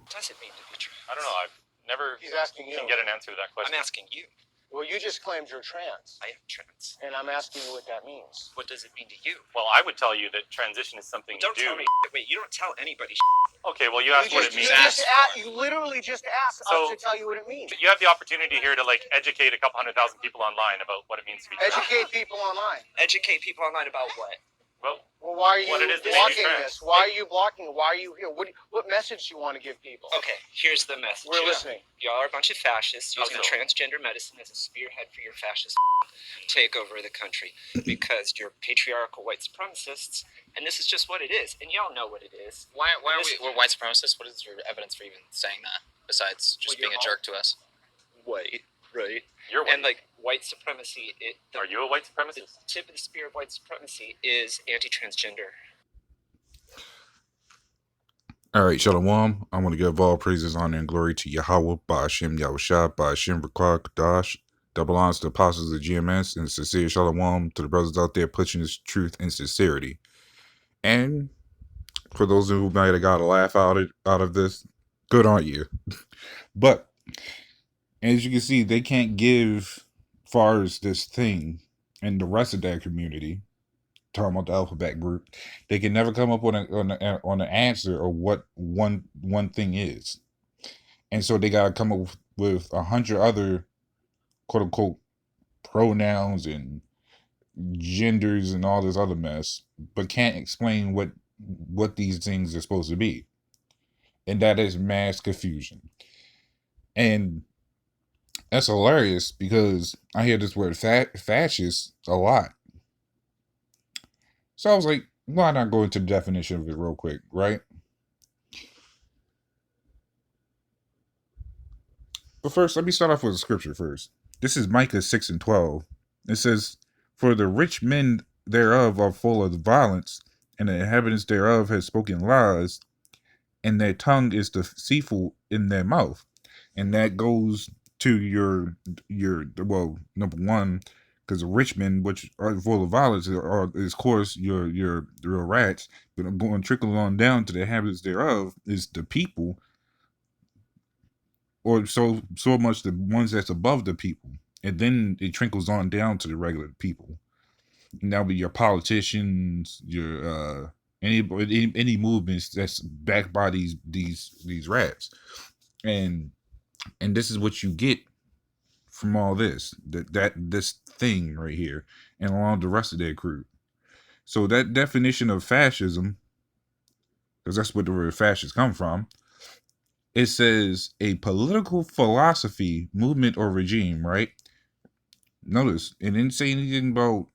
does it mean to be trans? I don't know. I've never He's asking you. can get an answer to that question. I'm asking you. Well, you just claimed you're trans. I am trans. And I'm asking you what that means. What does it mean to you? Well, I would tell you that transition is something Don't you do. tell me. Wait, you don't tell anybody. Okay, well, you asked what it means. You literally just asked us to tell you what it means. You have the opportunity here to educate a couple 100,000 people online about what it means to be trans. Educate people online. Educate people online about what? Well, why are you blocking this? Why are you blocking it? Why are you here? What message do you want to give people? Okay, here's the message. We're listening. Y'all are a bunch of fascists using transgender medicine as a spearhead for your fascist takeover of the country because you're patriarchal white supremacists, and this is just what it is, and y'all know what it is. Why are we're white supremacists? What is your evidence for even saying that, besides just being a jerk to us? White, right? You're white. And white supremacy. Are you a white supremacist? The tip of the spear of white supremacy is anti-transgender. All right, Shalom. I want to give all praises, honor, and glory to Yahweh, Ba'ashem, Yahushua, Ba'ashem, Rakwa, Kadash. Double honors to the apostles of GMS, and sincere Shalom to the brothers out there pushing this truth and sincerity. And for those who might have got a laugh out of this, good on you. But as you can see, they can't give far as this thing and the rest of that community, talking about the alphabet group, they can never come up with on an answer of what one thing is. And so they gotta come up with 100 other quote unquote pronouns and genders and all this other mess, but can't explain what these things are supposed to be. And that is mass confusion. And that's hilarious because I hear this word fascist a lot. So I was like, why not go into the definition of it real quick, right? But first, let me start off with a scripture first. This is Micah 6:12. It says, "For the rich men thereof are full of violence, and the inhabitants thereof have spoken lies, and their tongue is deceitful in their mouth." And that goes to your number one, because the rich men, which are full of violence, is of course your rats, but going trickle on down to the inhabitants thereof is the people, or so much the ones that's above the people, and then it trickles on down to the regular people. And that'll be your politicians, your any movements that's backed by these rats, and this is what you get from all this this thing right here, and along the rest of their crew. So that definition of fascism, because that's where the word fascist come from, it says a political philosophy, movement, or regime, right? Notice it didn't say anything about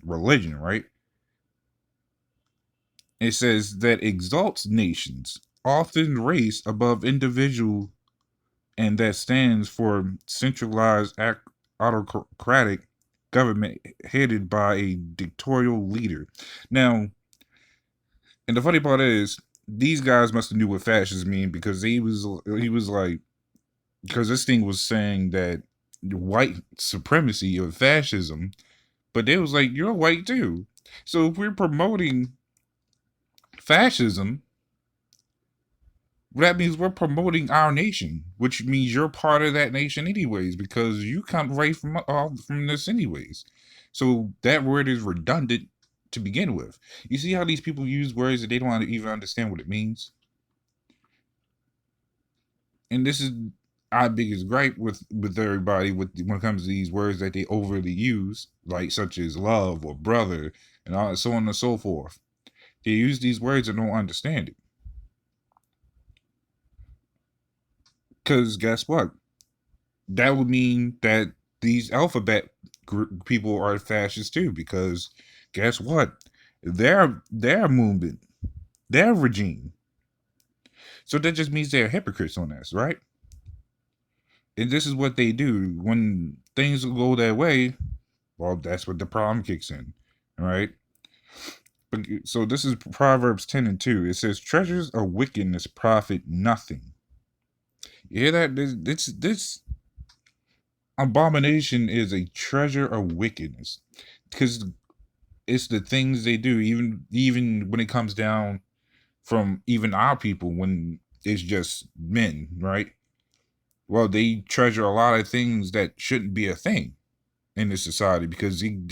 religion, right? It says that exalts nations, often race above individual, and that stands for centralized autocratic government headed by a dictatorial leader. Now, and the funny part is, these guys must have knew what fascists mean, because he was like, because this thing was saying that white supremacy of fascism, but they was like, you're white too. So if we're promoting fascism, that means we're promoting our nation, which means you're part of that nation anyways, because you come right from this anyways. So that word is redundant to begin with. You see how these people use words that they don't even understand what it means? And this is our biggest gripe with everybody when it comes to these words that they overly use, like such as love or brother and all, so on and so forth. They use these words and don't understand it. Because guess what? That would mean that these alphabet group people are fascists too. Because guess what? Their movement, their regime. So that just means they're hypocrites on this, right? And this is what they do when things go their way. Well, that's what the problem kicks in, right? But so this is Proverbs 10:2. It says, "Treasures of wickedness profit nothing." You hear that? This abomination is a treasure of wickedness, because it's the things they do. Even when it comes down from even our people, when is just men, right? Well, they treasure a lot of things that shouldn't be a thing in this society because it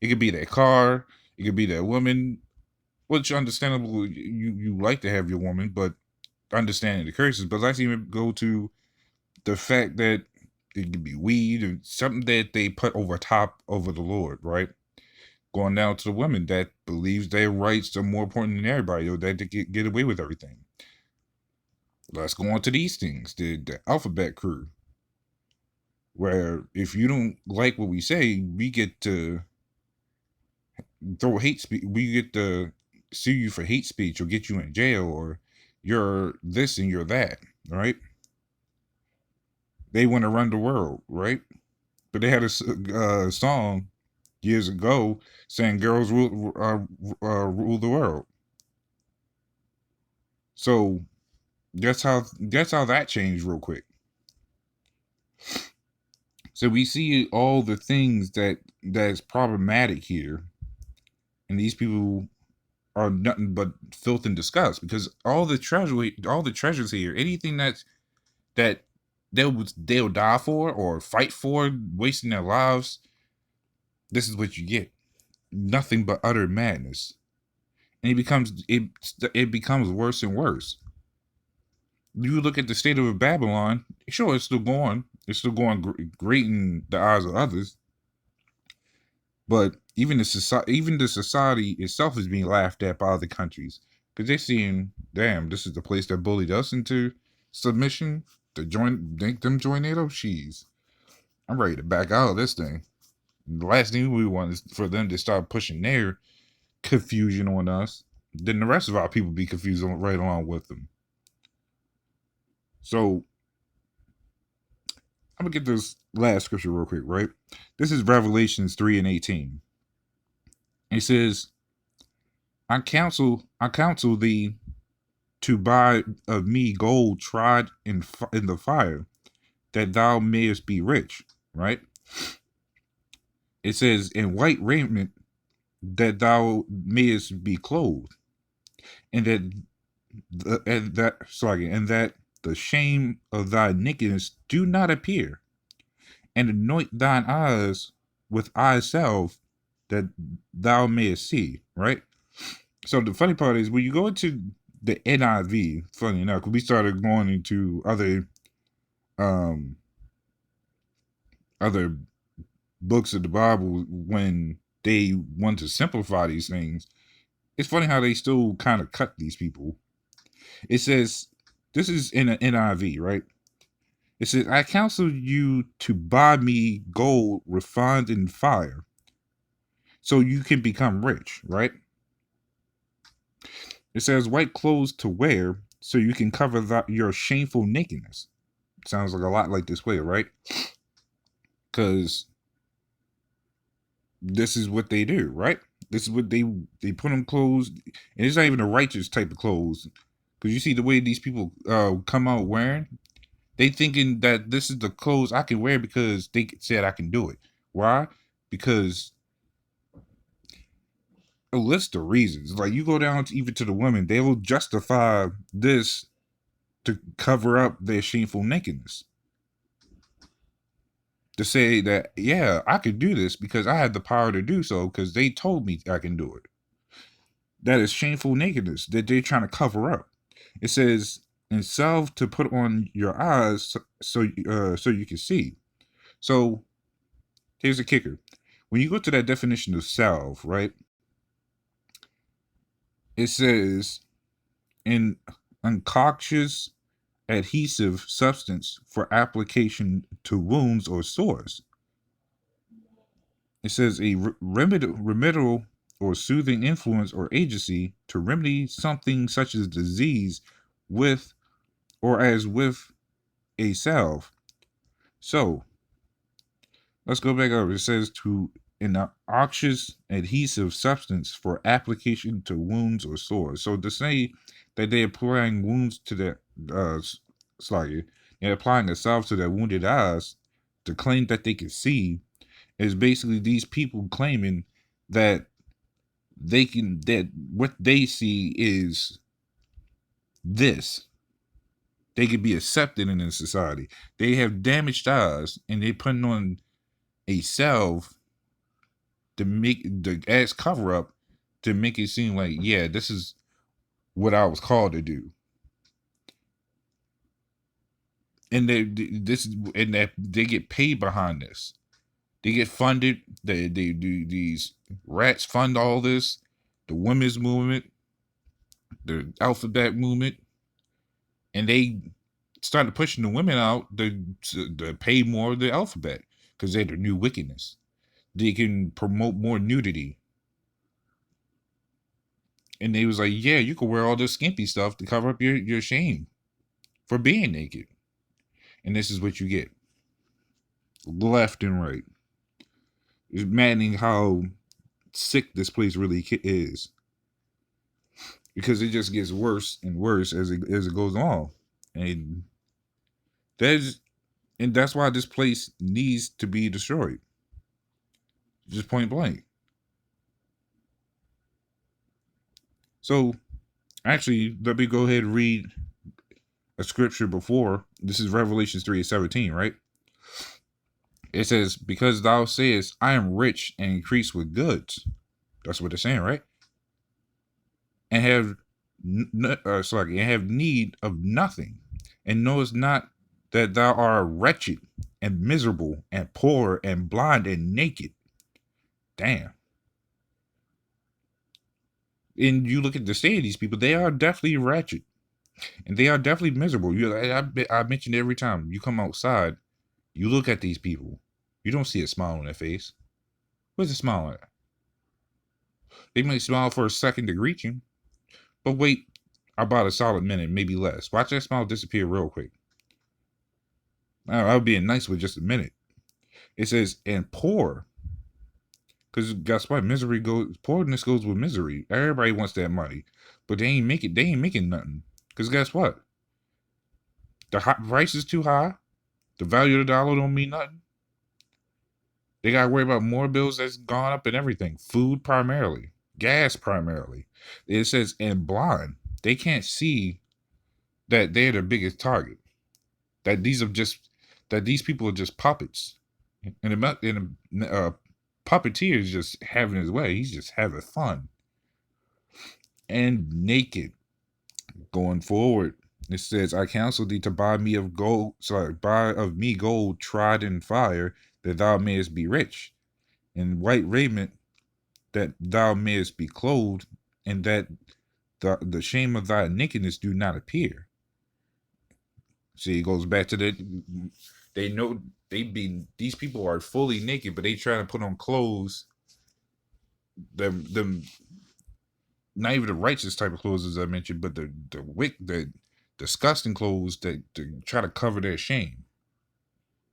could be their car, it could be their woman, which understandable. You like to have your woman, but understanding the curses. But let's even go to the fact that it could be weed or something that they put over the Lord, right? Going down to the women that believes their rights are more important than everybody, or that they get away with everything. Let's go on to these things. The alphabet crew, where if you don't like what we say, we get to throw hate speech. We get to sue you for hate speech or get you in jail, or you're this and you're that, right? They want to run the world, right? But they had a song years ago saying girls rule the world. So that's how that changed real quick. So we see all the things that's problematic here, and these people are nothing but filth and disgust because all the treasures here, anything that they'll die for or fight for, wasting their lives. This is what you get. Nothing but utter madness, and it becomes worse and worse. You look at the state of Babylon. Sure, it's still going. It's still going great in the eyes of others, but even the society itself is being laughed at by other countries because they're seeing, damn, this is the place that bullied us into submission to join NATO. She's, I'm ready to back out of this thing. The last thing we want is for them to start pushing their confusion on us. Then the rest of our people be confused right along with them. So I'm gonna get this last scripture real quick, right? This is Revelations 3:18. It says, I counsel thee to buy of me gold tried in the fire, that thou mayest be rich, right? It says, in white raiment, that thou mayest be clothed, and that the shame of thy nakedness do not appear, and anoint thine eyes with eye salve, that thou mayest see, right? So the funny part is when you go into the NIV, funny enough, because we started going into other books of the Bible when they want to simplify these things. It's funny how they still kind of cut these people. It says, this is in an NIV, right? It says, I counsel you to buy me gold refined in fire, so you can become rich, right? It says, white clothes to wear, so you can cover your shameful nakedness. Sounds like a lot like this way, right? Because this is what they do, right? This is what they put on clothes, and it's not even a righteous type of clothes. Because you see the way these people come out wearing, they thinking that this is the clothes I can wear because they said I can do it. Why? Because a list of reasons. Like you go down to, even to the women, they will justify this to cover up their shameful nakedness. To say that, yeah, I could do this because I had the power to do so because they told me I can do it. That is shameful nakedness that they're trying to cover up. It says, and salve to put on your eyes so you can see. So here's the kicker. When you go to that definition of salve, right? It says an unconscious adhesive substance for application to wounds or sores. It says a remedial or soothing influence or agency to remedy something such as disease with or as with a salve. So let's go back over. It says to an noxious adhesive substance for application to wounds or sores. So to say that they're applying wounds to their they're applying a salve to their wounded eyes to claim that they can see is basically these people claiming that that what they see is this. they could be accepted in this society. They have damaged eyes, and they're putting on a salve to make the ass cover up to make it seem like, yeah, this is what I was called to do. And they get paid behind this. They get funded. They do, these rats fund all this. The women's movement, the alphabet movement, and they started pushing the women out to pay more of the alphabet because they're the new wickedness. They can promote more nudity. And they was like, yeah, you can wear all this skimpy stuff to cover up your shame for being naked. And this is what you get. Left and right. It's maddening how sick this place really is. Because it just gets worse and worse as it goes on. And that's why this place needs to be destroyed. Just point blank. So, actually, let me go ahead and read a scripture before. This is Revelations 3:17, right? It says, because thou sayest, I am rich and increase with goods. That's what it's saying, right? And have need of nothing, and knowest not that thou art wretched and miserable and poor and blind and naked. Damn. And you look at the state of these people, they are definitely wretched. And they are definitely miserable. I mentioned every time you come outside, you look at these people, you don't see a smile on their face. Where's the smile at? They might smile for a second to greet you, but wait about a solid minute, maybe less. Watch that smile disappear real quick. I was being nice with just a minute. It says, and poor. Because guess what? Poorness goes with misery. Everybody wants that money. But they ain't making nothing. Because guess what? The price is too high. The value of the dollar don't mean nothing. They got to worry about more bills that's gone up and everything. Food primarily. Gas primarily. It says, and blind. They can't see that they're the biggest target. That these people are just puppets. And puppeteer is just having his way. He's just having fun. And naked. Going forward, it says, I counsel thee to buy of me gold tried in fire, that thou mayest be rich, and white raiment, that thou mayest be clothed, and that the shame of thy nakedness do not appear. See, it goes back to that. They know these people are fully naked, but they trying to put on clothes. Them not even the righteous type of clothes as I mentioned, but the disgusting clothes that to try to cover their shame.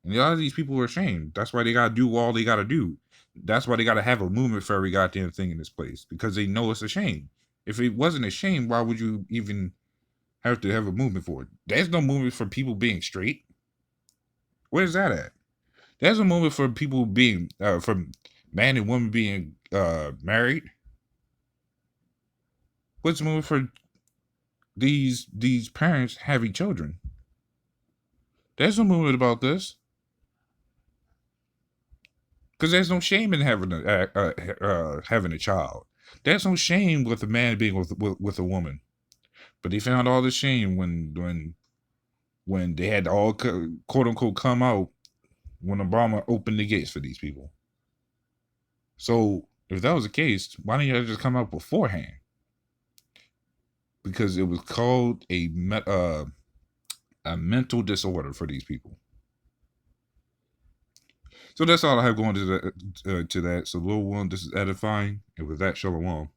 And a lot of these people are ashamed. That's why they gotta do all they gotta do. That's why they gotta have a movement for every goddamn thing in this place, because they know it's a shame. If it wasn't a shame, why would you even have to have a movement for it? There's no movement for people being straight. Where's that at? There's a movement for people being for man and woman being married. What's the movement for these parents having children? There's no movement about this. Because there's no shame in having a child. There's no shame with a man being with a woman. But they found all the shame when they had to all quote unquote come out when Obama opened the gates for these people. So if that was the case, why didn't you just come out beforehand? Because it was called a mental disorder for these people. So that's all I have going to that. So, little one, this is edifying, and with that, shalom.